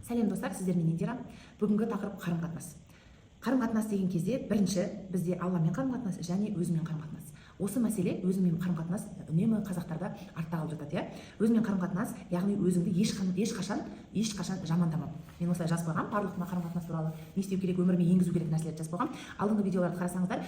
Сәлем достар, сіздермен Индира. Бүгінгі тақырып қарым-қатынас. Қарым-қатынас деген кезде бірінші бізде Алламен қарым-қатынас және өзімен қарым-қатынас. Осы мәселе өзімен қарым-қатынас үнемі қазақтарда артта қалып жатады, өзімен қарым-қатынас, яғни өзіңді ешқашан жамандамау. Мен осылай жазып қойғам, барлық қарым-қатынас туралы не істеу керек, өміріме енгізу керек нәрселерді жазып қойғам. Алдыңғы видеоларды қарасаңыздар,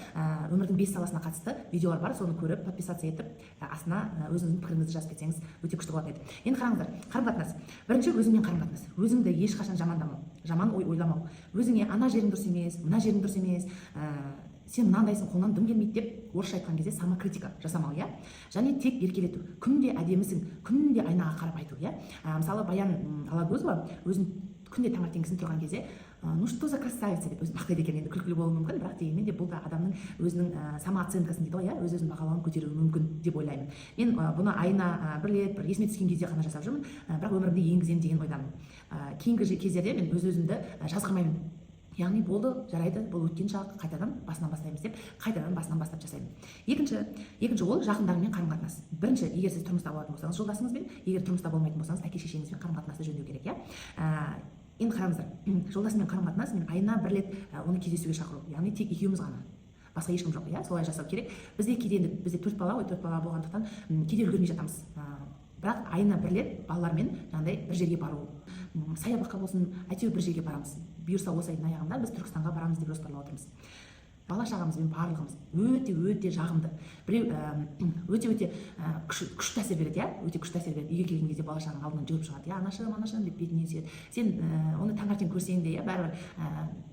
өмірдің 5 саласына қатысты видеолар бар, соны көріп, подписация етіп, астына өзіңіздің пікіріңізді жазып кетсеңіз өте күшті болатын еді. Енді қараңыздар, қарым-қатынас. Бірінші өзіңмен қарым-қатынас. Өзіңді ешқашан жамандамау, жаман ой ойламау. Өзіңе ана жерің дұрыс емес, мына жерің дұрыс емес, сен мынандайсың, қолынан дым келмейді деп орысша айтқан кезде самокритика жасамау, және тек еркелету. Күнде әдемісің, күнде айнаға қарап айту, Мысалы Баян Алагөзова өзін күнде таңертеңгісін тұрған кезде ну что за красавица деп өзін мақтайды екен. Енді күлкілі болуы мүмкін, бірақ дегенмен де бұл да адамның өзінің самооценкасын дейді ғой, өз-өзін бағалауын көтеруі мүмкін деп ойлаймын. Мен бұны айына бір рет есіме түскен кезде ғана жасап жүрмін, бірақ өмірімде енгіземін деген ойдамын. Кейінгі кездерде мен өз-өзімді жазғырмаймын. Яғни болды, жарайды, бұл өткен шақ, қайтадан басынан бастаймыз деп, қайтадан басынан бастап жасаймын. Екінші ол жақындарыңмен қарым-қатынас. Бірінші, егер сіз тұрмыста болатын болсаңыз жолдасыңызбен, егер тұрмыста болмайтын болсаңыз әке-шешеңізбен қарым-қатынасты жөндеу керек, Енді қараңыздар, жолдасымен қарым-қатынас, мен айына бір рет оны кездесуге шақыру, яғни тек екеуміз ғана. Басқа ешкім жоқ, солай жасау керек. Бізде 4 бала болғандықтан кейде үлгермей жатамыз. Бірақ айына бір рет балалармен бір жерге бару, саябаққа болсын, әйтеуір бір жерге барамыз. Бұйырса осы айдың аяғында біз Түркістанға барамыз деп жоспарлап отырмыз. Бала-шағамызбен барлығымыз өте жағымды. Біреу өте күшті әсер береді, өте күшті әсер береді. Үйге келген кезде бала-шағаның алдынан жүгіріп шығады, анашым деп бетінен сүйеді. Сен оны таңертең көрсең де, бәрібір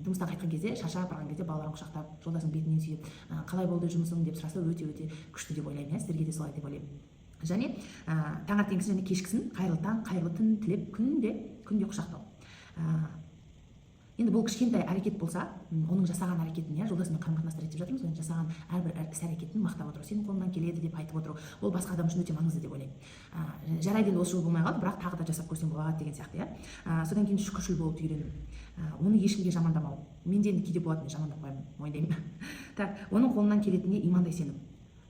жұмыстан қайтқан кезде, шаршап барған кезде балаларын құшақтап, жолдасың бетінен сүйіп, қалай болды жұмысың деп сұраса өте күшті деп ойлаймын, сіздерге де солай деп ойлаймын. Және таңертеңгісін және кешкісін қайырлы таң, қайырлы түн тілеп күнде құшақтау. Енді бұл кішкентай әрекет болса, оның жасаған әрекетін, жолдасымен қарым-қатынасты реттеп жатырмыз, оның жасаған әрбір іс-әрекетін мақтап отыру, сенің қолыңнан келеді деп айтып отыру, ол басқа адам үшін өте маңызды деп ойлаймын. Жарайды, енді осы жол болмай қалды, бірақ тағы да жасап көрсең болады деген сияқты, Содан кейін шүкіршіл болуды үйрену. Оны ешкімге жамандамау. Менде енді кейде болатын, жамандап қоямын, мойындаймын. Оның қолынан келетініне имандай сену.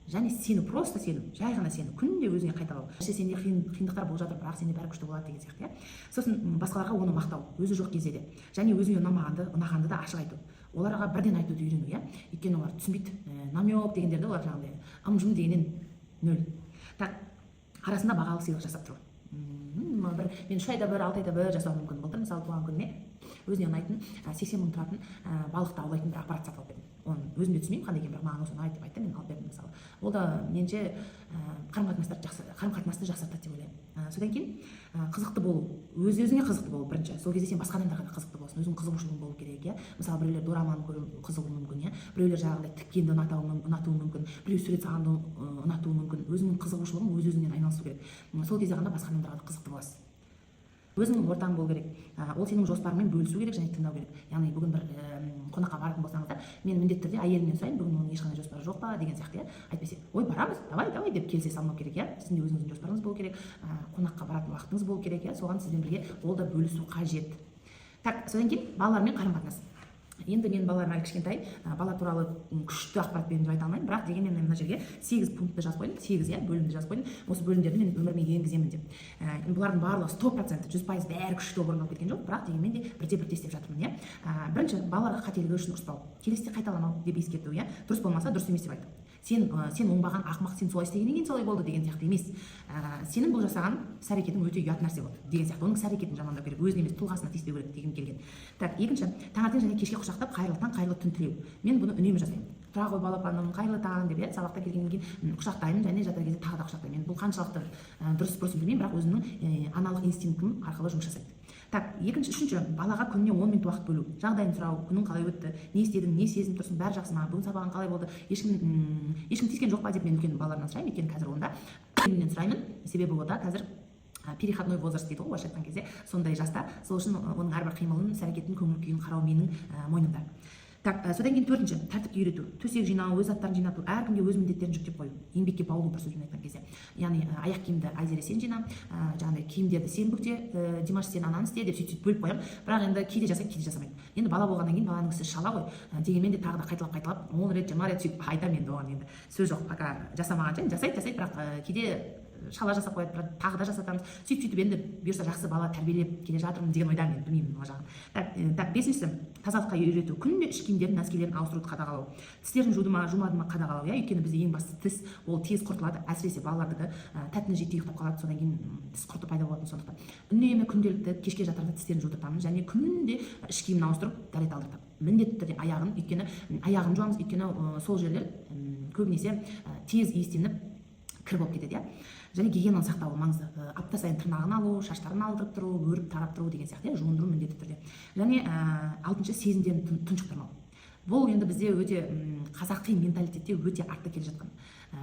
Және сену, просто сену, жай ғана сену, күнде өзіңе қайталау. Сенде қиындықтар болып жатыр, бірақ сенде бәрі күшті болады деген сияқты, Сосын басқаларға оны мақтау, өзі жоқ кезде де. Және өзіңе ұнағанды да ашық айту. Оларға бірден айтуды үйрену, Өйткені олар түсінбейді. Намек дегендерді олар жаңағыдай ым-жым дегеннен нөл. Арасында бағалы сыйлық жасап тұру. Мен 3 айда бір, 6 айда бір жасау мүмкін. Былтыр мысалы туған күніне өзіне ұнайтын 80 мың тұратын балықты аулайтын бір аппарат сатып алып бердім. Оны өзім де түсінбеймін қандай екен, бірақ маған осы ұнайды деп айтты, мен алып бердім мысалы. Ол да меніңше қарым-қатынасты жақсартады деп ойлаймын. Содан кейін қызықты болу, өз-өзіңе қызықты болу бірінші. Сол кезде сен басқа адамдарға қызықты болсын, өзің қызығушылығың болу керек, Мысалы біреулер дораманы көру қызығуы мүмкін, Біреулер жаңағыдай тіккенді ұнатуы мүмкін, біреу сурет салғанды ұнатуы мүмкін. Өзіңнің қызығушылығың өз-өзіңнен айналысу керек. Сол кезде ғана басқа адамдарға қызықты боласыз. Өзіңнің ортаң болу керек. Ол сенің жоспарыңмен бөлісу керек және тыңдау керек. Яғни бүгін бір қонаққа баратын болсаңыздар, мен міндетті түрде әйелімнен сұрайын, бүгін оның ешқандай жоспары жоқ па деген сияқты, Айтпесе, ой, барамыз, давай деп келісе салмау керек, Сіздің де өзіңіздің жоспарыңыз болу керек, қонаққа баратын уақытыңыз болу керек, Соған сізбен бірге ол да бөлісу қажет. Содан кейін балалармен қарым-қатынас. Енді мен балаларым әлі кішкентай, бала туралы күшті ақпарат беремін деп айта алмаймын, бірақ дегенмен мен мына жерге 8 пунктты жазып қойдым, 8 бөлімді жазып қойдым. Осы бөлімдерді мен өміріме енгіземін деп. Бұлардың барлығы 100%, 100% бәрі күшті орындалып кеткен жоқ, бірақ дегенмен де бірте-бірте істеп жатырмын, Бірінші, балаларға қателігі үшін ұрыспау, келесіде қайталамау деп ескерту, Дұрыс болмаса дұрыс емес деп айту. Сен оңбаған ақымақ, сен солай істегеннен кейін солай болды деген сияқты емес. Сенің бұл жасаған іс-әрекетің өте ұят нәрсе болды деген сияқты. Оның іс-әрекетін жамандау керек, өзіне емес тұлғасына тиіспеу керек дегім келген. Екінші, таңертең және кешке құшақтап қайырлы таң, қайырлы түн тілеу. Мен бұны үнемі жасаймын. Тұра ғой балапаным, қайырлы таң деп, сабақта келгеннен кейін құшақтаймын және жатар кезде тағы да құшақтаймын. Бұл қаншалықты дұрыс бұрыс білмеймін, бірақ өзімнің аналық инстинктім арқылы жұмыс жасайды. Үшінші, балаға күніне 10 минут уақыт бөлу. Жағдайын сұрау, күнің қалай өтті, не істедің, не сезініп тұрсың, бәрі жақсы ма, бүгін сабағың қалай болды, ешкім тиіскен жоқ па деп мен үлкен балаларымнан сұраймын, өйткені қазір онда менен сұраймын, себебі ода қазір переходной возраст дейді ғой, орысша айтқан кезде, сондай жаста. Сол үшін оның әрбір қимылын, іс-әрекетін, көңіл күйін қарау менің мойнымда. Содан кейін төртінші, тәртіпке үйрету, төсек жинау, өз заттарын жинату, әркімге өз міндеттерін жүктеп қою, еңбекке баулу бір сөзбен айтқан кезде. Яғни аяқ киімді Айзере сен жина, жаңағыдай киімдерді сен бүкте, Димаш сен ананы істе деп сөйтіп бөліп қоямын. Бірақ енді кейде жасайды, кейде жасамайды. Енді бала болғаннан кейін баланың ісі шала ғой. Дегенмен де тағы да қайталап 10 рет 20 рет сөйтіп айтамын енді оған, енді сөз жоқ, пока жасамағанша жасайды, бірақ кейде шала жасап қояды, тағы да жасатамыз. Сөйтіп енді бұйырса жақсы бала тәрбиелеп келе жатырмын деген ойдамын, білмеймін ол жағын. Так, бесіншісі, тазалыққа үйрету. Күнде іш киімдерін, нәскилерін ауыстыруды қадағалау. Тістерін жуды ма, жумады ма қадағалау. Өйткені бізде ең бастысы тіс, ол тез құртылады, әсіресе балалардікі тәттіні жете ұйықтап қалады, содан кейін тіс құрты пайда болатын. Сондықтан үнемі күнделікті кешке жатарда тістерін жудыртамын, және күнде іш киімін ауыстырып дәрет алдыртамын. Міндетті түрде аяғын, өйткені аяғын жуамыз, өйткені сол жерлер көбінесе тез иістеніп кір болып кетеді, және гигиенаны сақтау маңызды. Апта сайын тырнағын алу, шаштарын алдырып тұру, өріп тарап тұру деген сияқты, жуындыру міндетті түрде. Және алтыншы, сезімдерін тұншықтырмау. Бұл енді бізде өте қазақи менталитетте өте артта келе жатқан.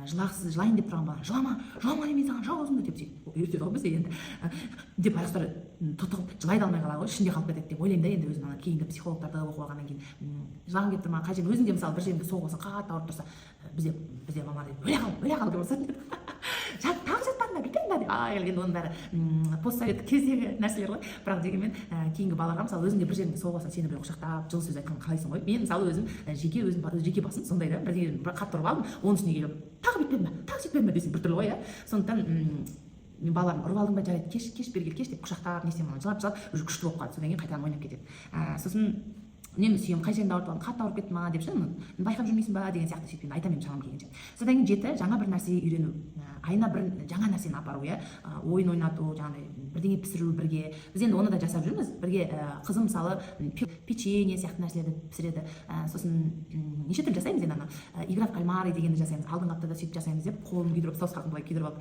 Жылайын деп тұрған бала, жылама мен саған жау өзіңді деп үйретеді ғой бізде енді. Деп аяқтары тұтығып жылай да алмай қалады ғой, ішінде қалып кетеді деп ойлаймын да енді өзім. Кейінгі психологтарды оқып алғаннан кейін жылағың келіп тұрма, қай жерің өзің де мысалы бір жеріңді соғып алсаң қатты ауырып тұрса, бізде мама дейді, өле қал деп ұрсады. Тағы жатпадың ба, бүйтпедің ба деп. Енді оның бәрі постсоветтік кездегі нәрселер ғой. Бірақ дегенмен кейінгі балаларға мысалы өзің де бір жеріңді соғып алсаң, сені біреу құшақтап жылы сөз айтқан қалайсың ғой. Мен мысалы өзім жеке басым сондай да, бірдеңе қатты ұрып алдым, оның үстіне келіп тағы бүйтпедің ба, тағы сөйтпедің ба десең біртүрлі ғой. Сондықтан мен балаларым ұрып алдың ба, жарайды, кеш бері кел, кеш деп құшақтап несем, жылап уже күшті болып қалады. Содан кейін қайтадан ойнап кетеді. Сосын үнемі сүйемін, қай жеріңді ауырып қалдың, қатты ауырып кетті ма деп байқап жүрмейсің ба деген сияқты сөйтіп айтамын шамам келгенше. Содан кейін 7, жаңа бір нәрсе үйрену. Айына бір жаңа нәрсені апару, ойын ойнату, жаңағыдай бірдеңе пісіру бірге. Біз енді оны да жасап жүрміз. Бірге қызым мысалы печенье сияқты нәрселерді пісіреді. Сосын неше түрлі жасаймыз енді игра в кальмары дегенді жасаймыз. Алдыңғы аптада сөйтіп жасаймыз деп қолын күйдіріп, саусағын былай күйдіріп алып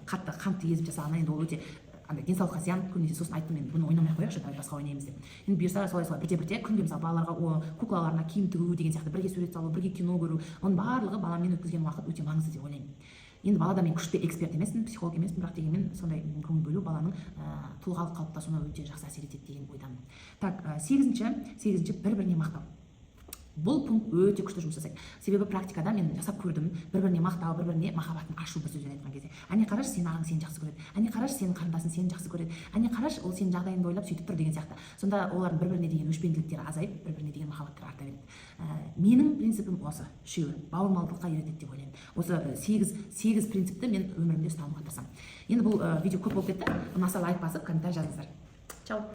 қатты қантты езіп жасағаннан енді ол өте денсаулыққа зиян. Көбінесе сосын айттым, мен бұны ойнамай ақ қояйықшы, давай басқа ойнаймыз деп. Енді бұйырса солай бірте-бірте күнде мысалы балаларға куклаларына киім тігу деген сияқты бірге сурет салу, бірге кино көру, оның барлығы баламен өткізген уақыт өте маңызды деп ойлаймын. Енді балада мен күшті эксперт емеспін, психолог емеспін, бірақ дегенмен сондай көңіл бөлу баланың тұлғалық қалыптасуына өте жақсы әсер етеді деген ойдамын. Так, 8-ші бір-біріне мақтау. Бұл пункт өте күшті жұмыс жасайды. Себебі практикада мен жасап көрдім, бір-біріне мақтау, бір-біріне махаббатын ашу бір сөзбен айтқан кезде. Әне қараш, сенің ағаң сені жақсы көреді. Әне қараш, сенің қарындасың сені жақсы көреді. Әне қараш, ол сенің жағдайыңды ойлап сөйтіп тұр деген сияқты. Сонда олардың бір-біріне деген өшпенділіктері азайып, бір-біріне деген махаббаттары арта береді. Менің принципім осы, үшеуі бауырмалдыққа үйретеді деп ойлаймын. Осы 8 принципті мен өмірімде ұстануға тырысамын. Енді бұл видео көп болып кетті. Ұнаса лайк басып, комментарий жазыңыздар. Чао.